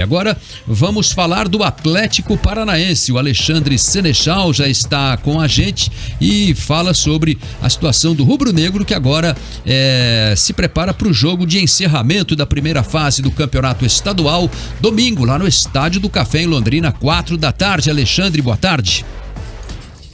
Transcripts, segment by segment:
Agora vamos falar do Atlético Paranaense. O Alexandre Senechal já está com a gente e fala sobre a situação do rubro-negro, que agora se prepara para o jogo de encerramento da primeira fase do campeonato estadual, domingo, lá no Estádio do Café em Londrina, 4h. Alexandre, boa tarde.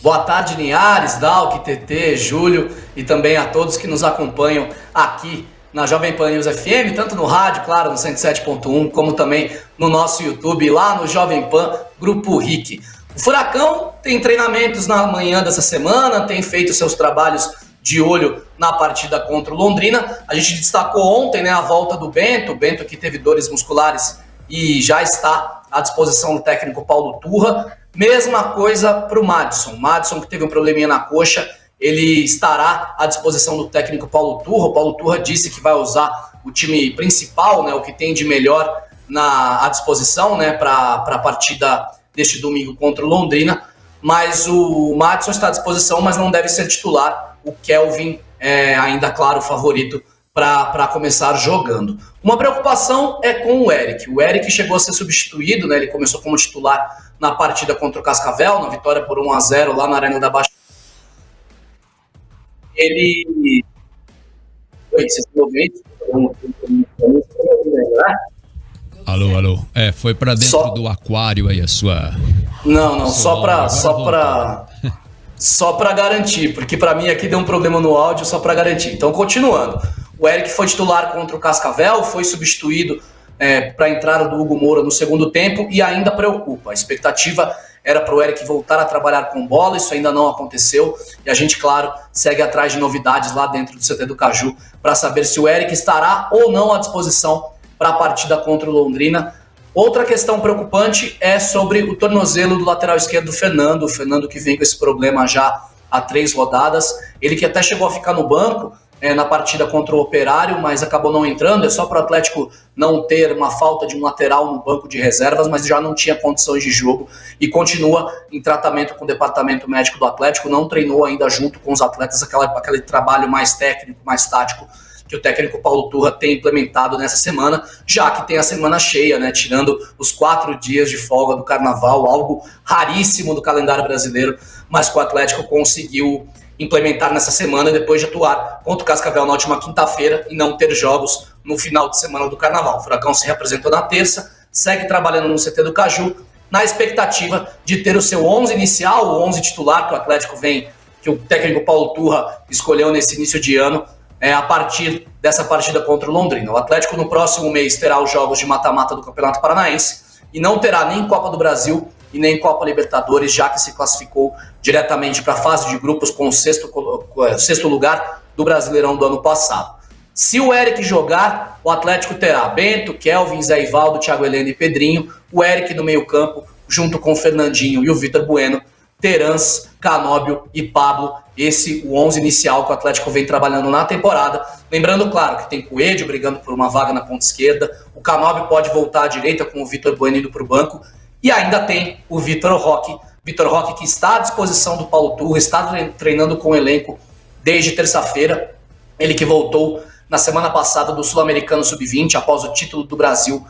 Boa tarde, Linhares, Dalk, TT, Júlio e também a todos que nos acompanham aqui na Jovem Pan News FM, tanto no rádio, claro, no 107.1, como também no nosso YouTube, lá no Jovem Pan Grupo RIC. O Furacão tem treinamentos na manhã dessa semana, tem feito seus trabalhos de olho na partida contra o Londrina. A gente destacou ontem, a volta do Bento que teve dores musculares e já está à disposição do técnico Paulo Turra. Mesma coisa para o Madison, que teve um probleminha na coxa, ele estará à disposição do técnico Paulo Turra. O Paulo Turra disse que vai usar o time principal, o que tem de melhor à disposição, para a partida deste domingo contra o Londrina. Mas o Madison está à disposição, mas não deve ser titular. O Kelvin é ainda, claro, o favorito para começar jogando. Uma preocupação é com o Eric. O Eric chegou a ser substituído, ele começou como titular na partida contra o Cascavel, na vitória por 1-0 lá na Arena da Baixada. Ele... Oi, vocês estão ouvindo? Alô. Foi pra dentro do aquário aí a sua... Não, só pra garantir, porque pra mim aqui deu um problema no áudio, só pra garantir. Então, continuando. O Eric foi titular contra o Cascavel, foi substituído para a entrada do Hugo Moura no segundo tempo e ainda preocupa. A expectativa era para o Eric voltar a trabalhar com bola, isso ainda não aconteceu e a gente, claro, segue atrás de novidades lá dentro do CT do Caju para saber se o Eric estará ou não à disposição para a partida contra o Londrina. Outra questão preocupante é sobre o tornozelo do lateral esquerdo do o Fernando que vem com esse problema já há 3 rodadas, ele que até chegou a ficar no banco na partida contra o Operário, mas acabou não entrando. É só para o Atlético não ter uma falta de um lateral no banco de reservas, mas já não tinha condições de jogo e continua em tratamento com o departamento médico do Atlético, não treinou ainda junto com os atletas aquele trabalho mais técnico, mais tático que o técnico Paulo Turra tem implementado nessa semana, já que tem a semana cheia, tirando os 4 dias de folga do Carnaval, algo raríssimo do calendário brasileiro, mas que o Atlético conseguiu implementar nessa semana depois de atuar contra o Cascavel na última quinta-feira e não ter jogos no final de semana do Carnaval. O Furacão se representou na terça, segue trabalhando no CT do Caju, na expectativa de ter o seu 11 inicial, o 11 titular que o Atlético que o técnico Paulo Turra escolheu nesse início de ano, a partir dessa partida contra o Londrina. O Atlético no próximo mês terá os jogos de mata-mata do Campeonato Paranaense e não terá nem Copa do Brasil e nem Copa Libertadores, já que se classificou diretamente para a fase de grupos com o sexto lugar do Brasileirão do ano passado. Se o Eric jogar, o Atlético terá Bento, Kelvin, Zé Ivaldo, Thiago Heleno e Pedrinho, o Eric no meio campo, junto com o Fernandinho e o Vitor Bueno, Terans, Canóbio e Pablo, o 11 inicial que o Atlético vem trabalhando na temporada. Lembrando, claro, que tem Coelho brigando por uma vaga na ponta esquerda, o Canóbio pode voltar à direita com o Vitor Bueno indo para o banco, e ainda tem o Vitor Roque que está à disposição do Paulo Turra, está treinando com o elenco desde terça-feira, ele que voltou na semana passada do Sul-Americano Sub-20, após o título do Brasil,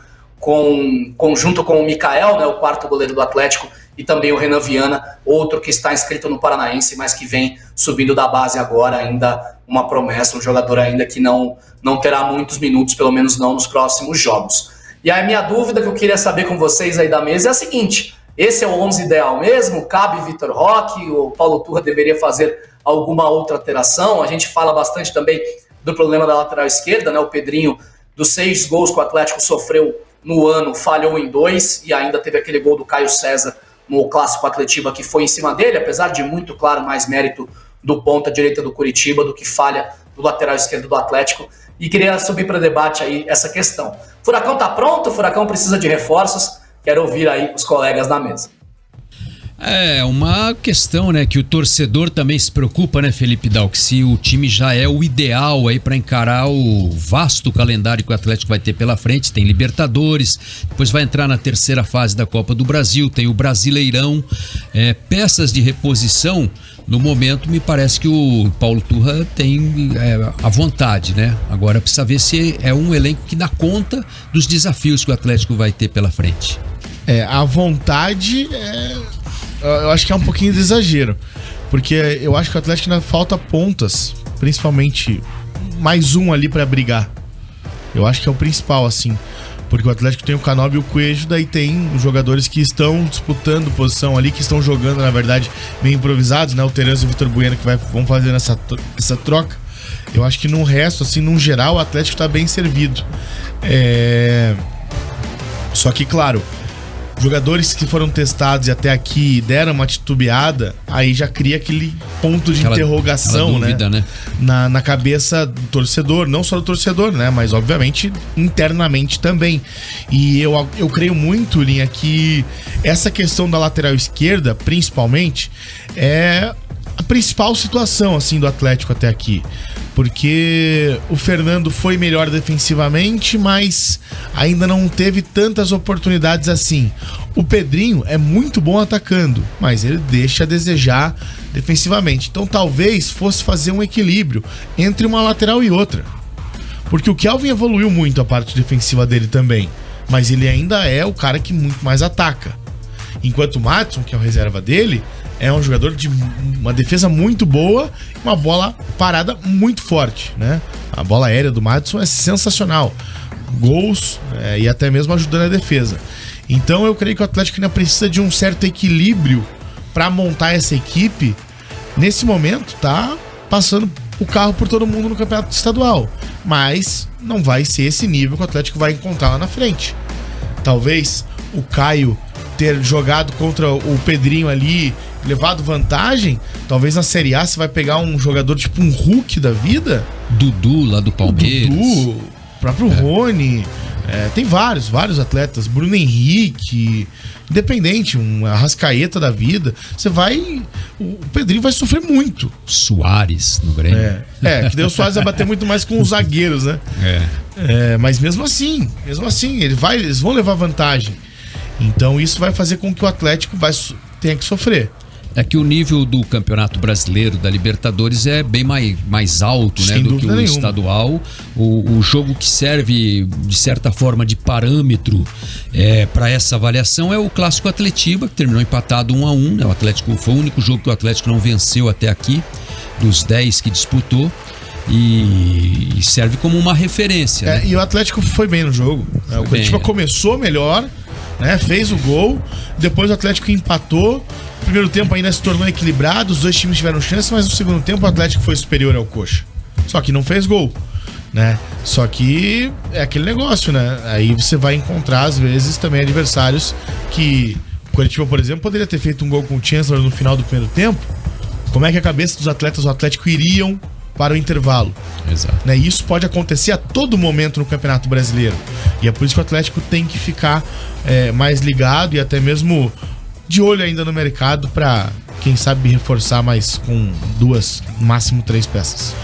junto com o Mikael, o quarto goleiro do Atlético, e também o Renan Viana, outro que está inscrito no Paranaense, mas que vem subindo da base agora, ainda uma promessa, um jogador ainda que não terá muitos minutos, pelo menos não nos próximos jogos. E a minha dúvida que eu queria saber com vocês aí da mesa é a seguinte: esse é o 11 ideal mesmo? Cabe Vitor Roque? O Paulo Turra deveria fazer alguma outra alteração? A gente fala bastante também do problema da lateral esquerda, o Pedrinho, dos 6 gols que o Atlético sofreu no ano, falhou em 2 e ainda teve aquele gol do Caio César no Clássico Atletiba que foi em cima dele, apesar de muito claro mais mérito do ponta direita do Curitiba do que falha do lateral esquerdo do Atlético. E queria subir para debate aí essa questão. Furacão tá pronto? Furacão precisa de reforços? Quero ouvir aí os colegas na mesa. É uma questão, né, que o torcedor também se preocupa, né, Felipe Dal, que se o time já é o ideal aí para encarar o vasto calendário que o Atlético vai ter pela frente, tem Libertadores, depois vai entrar na terceira fase da Copa do Brasil, tem o Brasileirão, peças de reposição. No momento, me parece que o Paulo Turra tem a vontade, né? Agora precisa ver se é um elenco que dá conta dos desafios que o Atlético vai ter pela frente. A vontade eu acho que é um pouquinho de exagero, porque eu acho que o Atlético ainda falta pontas, principalmente mais um ali pra brigar. Eu acho que é o principal, assim, porque o Atlético tem o Canobi e o Coelho, daí tem os jogadores que estão disputando posição ali, que estão jogando, na verdade, meio improvisados, né? O Terence e o Vitor Bueno que vão fazer essa troca. Eu acho que no resto, assim, no geral, o Atlético tá bem servido. Só que, claro, jogadores que foram testados e até aqui deram uma titubeada, aí já cria aquele ponto de interrogação, dúvida, né? Na cabeça do torcedor, não só do torcedor, né? Mas obviamente internamente também. E eu creio muito, Linha, que essa questão da lateral esquerda, principalmente, é a principal situação, assim, do Atlético até aqui. Porque o Fernando foi melhor defensivamente, mas ainda não teve tantas oportunidades assim. O Pedrinho é muito bom atacando, mas ele deixa a desejar defensivamente. Então talvez fosse fazer um equilíbrio entre uma lateral e outra. Porque o Kelvin evoluiu muito a parte defensiva dele também, mas ele ainda é o cara que muito mais ataca. Enquanto o Maddison, que é o reserva dele, é um jogador de uma defesa muito boa e uma bola parada muito forte, né? A bola aérea do Maddison é sensacional. Gols e até mesmo ajudando a defesa. Então eu creio que o Atlético ainda precisa de um certo equilíbrio para montar essa equipe. Nesse momento tá passando o carro por todo mundo no campeonato estadual, mas não vai ser esse nível que o Atlético vai encontrar lá na frente. Talvez o Caio ter jogado contra o Pedrinho ali, levado vantagem, talvez na Série A você vai pegar um jogador tipo um Hulk da vida. Dudu lá do Palmeiras. Dudu, o próprio Rony. Tem vários atletas. Bruno Henrique, independente, um Arrascaeta da vida. O Pedrinho vai sofrer muito. Soares no Grêmio. Que daí o Soares vai bater muito mais com os zagueiros, né? Mas mesmo assim, eles vão levar vantagem. Então isso vai fazer com que o Atlético tenha que sofrer. É que o nível do Campeonato Brasileiro, da Libertadores, é bem mais alto, né, do que o estadual. O jogo que serve, de certa forma, de parâmetro para essa avaliação é o Clássico Atletiba, que terminou empatado 1-1. Né? O Atlético foi o único jogo que o Atlético não venceu até aqui, dos 10 que disputou. E serve como uma referência. Né? E o Atlético foi bem no jogo. O Curitiba começou melhor, né? Fez o gol, depois o Atlético empatou. No primeiro tempo ainda se tornou equilibrado, os dois times tiveram chance, mas no segundo tempo o Atlético foi superior ao Coxa. Só que não fez gol, né? Só que é aquele negócio, né? Aí você vai encontrar às vezes também adversários que o Curitiba, por exemplo, poderia ter feito um gol com o Chancellor no final do primeiro tempo. Como é que a cabeça dos atletas do Atlético iriam para o intervalo? Exato. Né? E isso pode acontecer a todo momento no Campeonato Brasileiro. E é por isso que o Atlético tem que ficar mais ligado e até mesmo de olho ainda no mercado para, quem sabe, reforçar mais com 2, máximo 3 peças.